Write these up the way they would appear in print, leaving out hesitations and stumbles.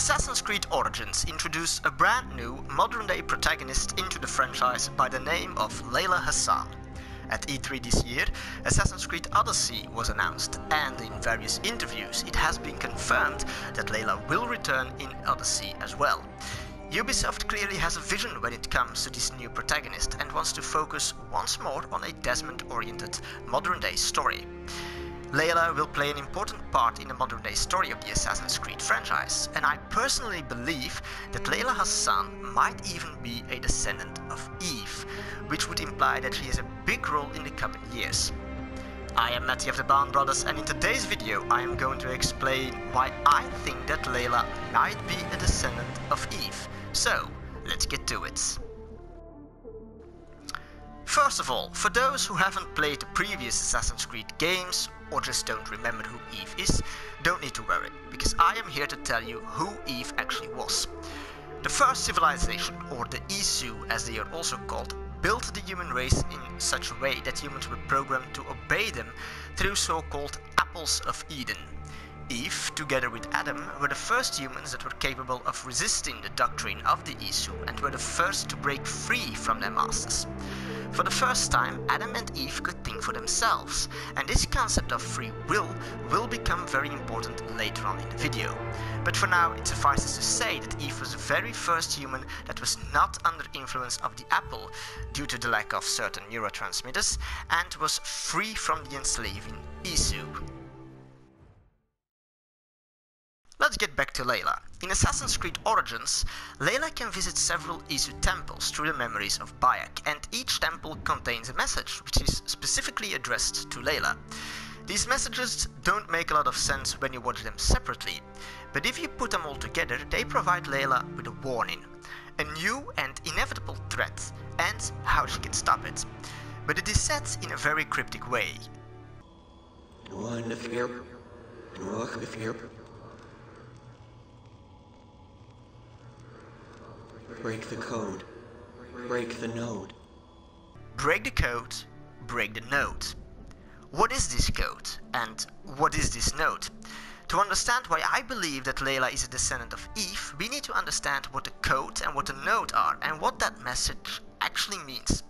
Assassin's Creed Origins introduced a brand new, modern-day protagonist into the franchise by the name of Layla Hassan. At E3 this year, Assassin's Creed Odyssey was announced, and in various interviews it has been confirmed that Layla will return in Odyssey as well. Ubisoft clearly has a vision when it comes to this new protagonist and wants to focus once more on a Desmond-oriented modern-day story. Layla will play an important part in the modern-day story of the Assassin's Creed franchise, and I personally believe that Layla Hassan might even be a descendant of Eve, which would imply that she has a big role in the coming years. I am Matty of the Band Brothers, and in today's video I am going to explain why I think that Layla might be a descendant of Eve. So, let's get to it. First of all, for those who haven't played the previous Assassin's Creed games, or just don't remember who Eve is, don't need to worry, because I am here to tell you who Eve actually was. The first civilization, or the Isu as they are also called, built the human race in such a way that humans were programmed to obey them through so-called apples of Eden. Eve, together with Adam, were the first humans that were capable of resisting the doctrine of the Isu and were the first to break free from their masters. For the first time, Adam and Eve could think for themselves, and this concept of free will become very important later on in the video. But for now, it suffices to say that Eve was the very first human that was not under influence of the apple due to the lack of certain neurotransmitters and was free from the enslaving Isu. Let's get back to Layla. In Assassin's Creed Origins, Layla can visit several Isu temples through the memories of Bayek, and each temple contains a message which is specifically addressed to Layla. These messages don't make a lot of sense when you watch them separately, but if you put them all together, they provide Layla with a warning, a new and inevitable threat, and how she can stop it. But it is said in a very cryptic way. Break the code. Break the node. Break the code, break the node. What is this code, and what is this node? To understand why I believe that Layla is a descendant of Eve, we need to understand what the code and what the node are, and what that message actually means.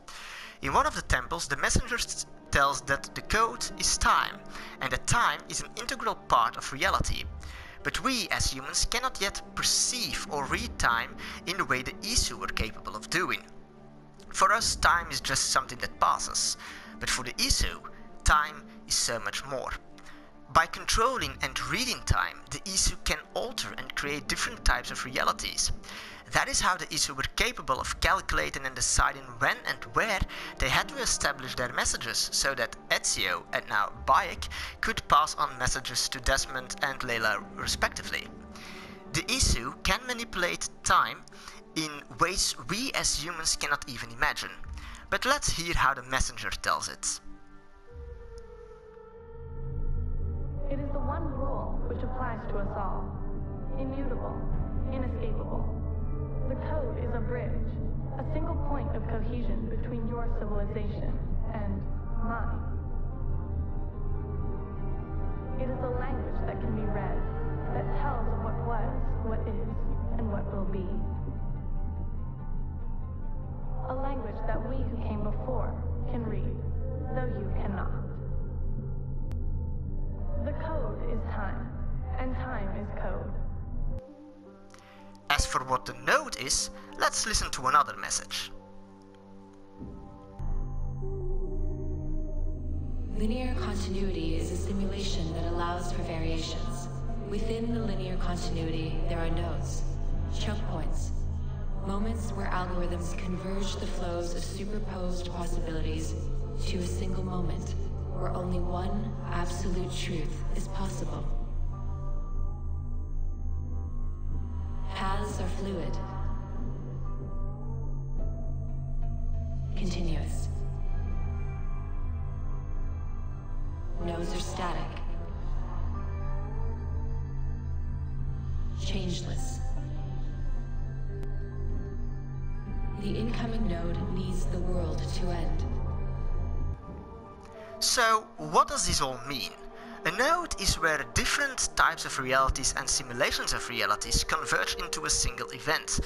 In one of the temples, the messenger tells that the code is time, and that time is an integral part of reality. But we, as humans, cannot yet perceive or read time in the way the Isu were capable of doing. For us, time is just something that passes, but for the Isu, time is so much more. By controlling and reading time, the Isu can alter and create different types of realities. That is how the Isu were capable of calculating and deciding when and where they had to establish their messages, so that Ezio and now Bayek could pass on messages to Desmond and Layla respectively. The Isu can manipulate time in ways we as humans cannot even imagine. But let's hear how the messenger tells it. It is the one rule which applies to us all. Immutable, inescapable. The code is a bridge, a single point of cohesion between your civilization and mine. It is a language that can be read, that tells of what was, what is, and what will be. A language that we who came before can read, though you cannot. The code is time, and time is code. As for what the node is, let's listen to another message. Linear continuity is a simulation that allows for variations. Within the linear continuity, there are nodes, choke points, moments where algorithms converge the flows of superposed possibilities to a single moment, where only one absolute truth is possible. Paths are fluid, continuous. Nodes are static, changeless. The incoming node needs the world to end. So, what does this all mean? A node is where different types of realities and simulations of realities converge into a single event.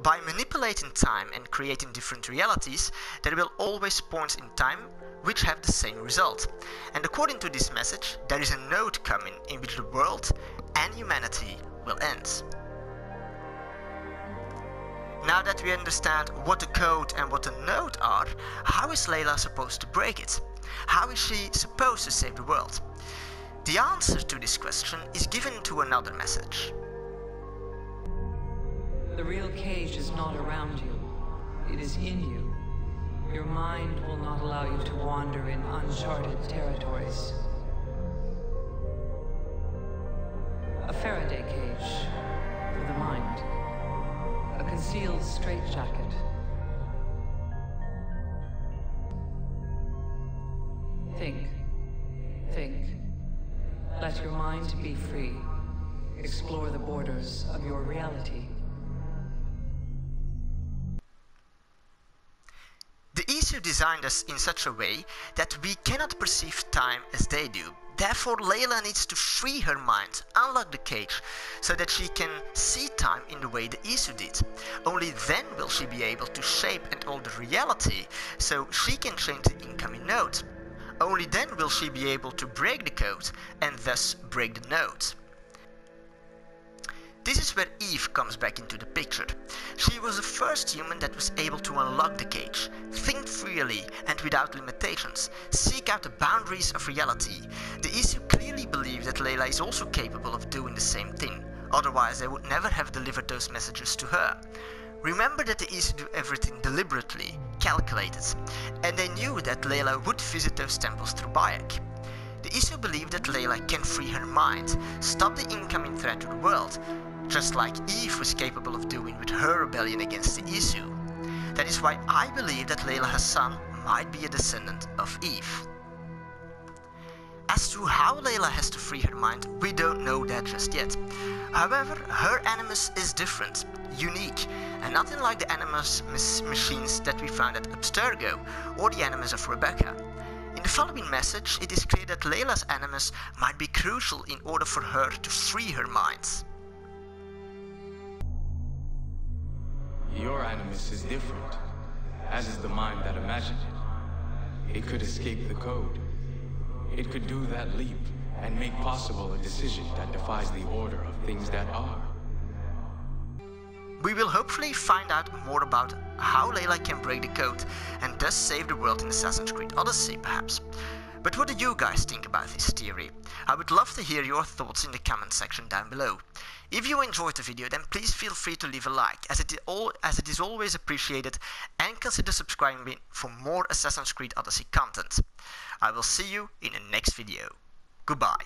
By manipulating time and creating different realities, there will always points in time which have the same result. And according to this message, there is a node coming in which the world and humanity will end. Now that we understand what the code and what the node are, how is Layla supposed to break it? How is she supposed to save the world? The answer to this question is given to another message. The real cage is not around you. It is in you. Your mind will not allow you to wander in uncharted territories. A Faraday cage for the mind. A concealed straitjacket. Think. Think. Let your mind be free. Explore the borders of your reality. The issue designed us in such a way that we cannot perceive time as they do. Therefore, Layla needs to free her mind, unlock the cage, so that she can see time in the way the Isu did. Only then will she be able to shape and alter reality, so she can change the incoming node. Only then will she be able to break the code and thus break the node. This is where Eve comes back into the picture. She was the first human that was able to unlock the cage, think freely and without limitations, seek out the boundaries of reality. The Isu clearly believe that Layla is also capable of doing the same thing, otherwise they would never have delivered those messages to her. Remember that the Isu do everything deliberately, calculated, and they knew that Layla would visit those temples through Bayek. The Isu believe that Layla can free her mind, stop the incoming threat to the world, just like Eve was capable of doing with her rebellion against the Isu. That is why I believe that Layla Hassan might be a descendant of Eve. As to how Layla has to free her mind, we don't know that just yet. However, her animus is different, unique, and nothing like the animus machines that we found at Abstergo or the animus of Rebecca. In the following message, it is clear that Layla's animus might be crucial in order for her to free her mind. Your animus is different, as is the mind that imagined it. It could escape the code. It could do that leap and make possible a decision that defies the order of things that are. We will hopefully find out more about how Layla can break the code and thus save the world in Assassin's Creed Odyssey, perhaps. But what do you guys think about this theory? I would love to hear your thoughts in the comment section down below. If you enjoyed the video, then please feel free to leave a like, as it is always appreciated, and consider subscribing for more Assassin's Creed Odyssey content. I will see you in the next video. Goodbye.